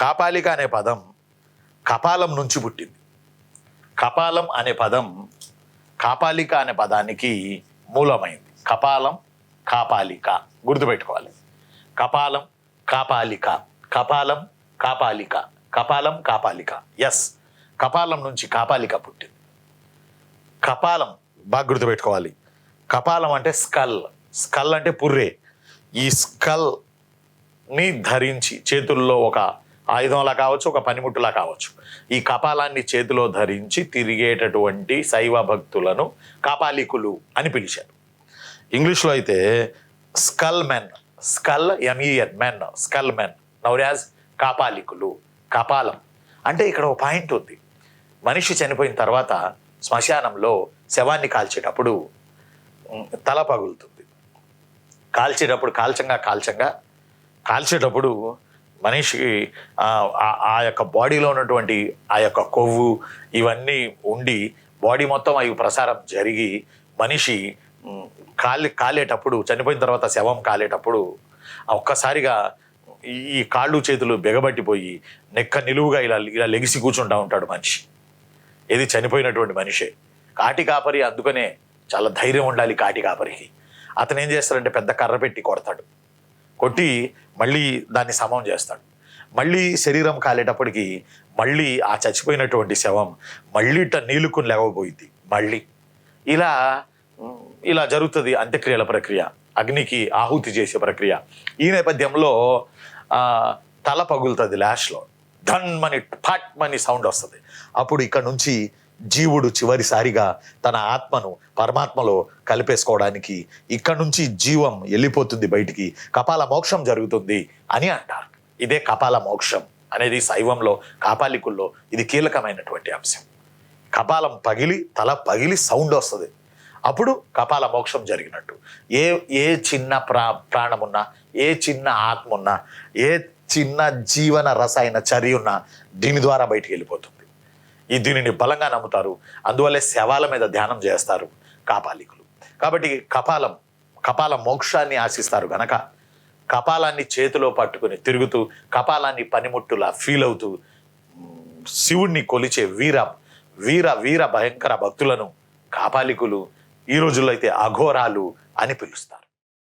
కాపాలిక అనే పదం కపాలం నుంచి పుట్టింది. కపాలం అనే పదం కాపాలిక అనే పదానికి మూలమైంది. కపాలం కాపాలిక గుర్తుపెట్టుకోవాలి. కపాలం కాపాలిక, కపాలం కాపాలిక, కపాలం కాపాలిక. ఎస్, కపాలం నుంచి కాపాలిక పుట్టింది. కపాలం బాగా గుర్తుపెట్టుకోవాలి. కపాలం అంటే స్కల్, స్కల్ అంటే పుర్రే. ఈ స్కల్ని ధరించి చేతుల్లో ఒక ఆయుధంలా కావచ్చు, ఒక పనిముట్టులా కావచ్చు, ఈ కపాలాన్ని చేతిలో ధరించి తిరిగేటటువంటి శైవ భక్తులను కాపాలికులు అని పిలిచారు. ఇంగ్లీష్లో అయితే skull men, skull M E N men, skull men known as కాపాలికులు. కపాలం అంటే ఇక్కడ ఒక పాయింట్ ఉంది. మనిషి చనిపోయిన తర్వాత శ్మశానంలో శవాన్ని కాల్చేటప్పుడు తల పగులుతుంది. కాల్చేటప్పుడు మనిషికి ఆ యొక్క బాడీలో ఉన్నటువంటి ఆ యొక్క కొవ్వు ఇవన్నీ ఉండి బాడీ మొత్తం అవి ప్రసారం జరిగి మనిషి కాలేటప్పుడు, చనిపోయిన తర్వాత శవం కాలేటప్పుడు ఒక్కసారిగా ఈ కాళ్ళు చేతులు బిగబట్టిపోయి నెక్క నిలువుగా ఇలా ఇలా లెగిసి కూర్చుంటా ఉంటాడు మనిషి. ఇది చనిపోయినటువంటి మనిషే. కాటి కాపరి అందుకనే చాలా ధైర్యం ఉండాలి కాటి కాపరికి. అతను ఏం చేస్తాడంటే పెద్ద కర్ర పెట్టి కొడతాడు. కొట్టి మళ్ళీ దాన్ని సమం చేస్తాడు. మళ్ళీ శరీరం కాలేటప్పటికి మళ్ళీ ఆ చచ్చిపోయినటువంటి శవం మళ్ళీ నీలుకుని లేవబోయింది. మళ్ళీ ఇలా జరుగుతుంది అంత్యక్రియల ప్రక్రియ, అగ్నికి ఆహుతి చేసే ప్రక్రియ. ఈ నేపథ్యంలో తల పగులుతుంది. లాస్ట్లో ధన్మని ఫాట్మని సౌండ్ వస్తుంది. అప్పుడు ఇక్కడ నుంచి జీవుడు చివరిసారిగా తన ఆత్మను పరమాత్మలో కలిపేసుకోవడానికి ఇక్కడ నుంచి జీవం వెళ్ళిపోతుంది బయటికి, కపాల మోక్షం జరుగుతుంది అని అంటారు. ఇదే కపాల మోక్షం అనేది శైవంలో కాపాలికుల్లో ఇది కీలకమైనటువంటి అంశం. కపాలం పగిలి తల పగిలి సౌండ్ వస్తుంది, అప్పుడు కపాల మోక్షం జరిగినట్టు. ఏ చిన్న ప్రాణమున్నా, ఏ చిన్న ఆత్మ ఉన్నా, ఏ చిన్న జీవన రసాయన చర్య ఉన్నా దీని ద్వారా బయటికి వెళ్ళిపోతుంది. దీనిని బలంగా నమ్ముతారు. అందువల్లే శవాల మీద ధ్యానం చేస్తారు కాపాలికులు. కాబట్టి కపాల మోక్షాన్ని ఆశిస్తారు గనక కపాలాన్ని చేతిలో పట్టుకుని తిరుగుతూ, కపాలాన్ని పనిముట్టులా ఫీల్ అవుతూ శివుణ్ణి కొలిచే వీర భయంకర భక్తులను కాపాలికులు, ఈ రోజుల్లో అయితే అఘోరాలు అని పిలుస్తారు.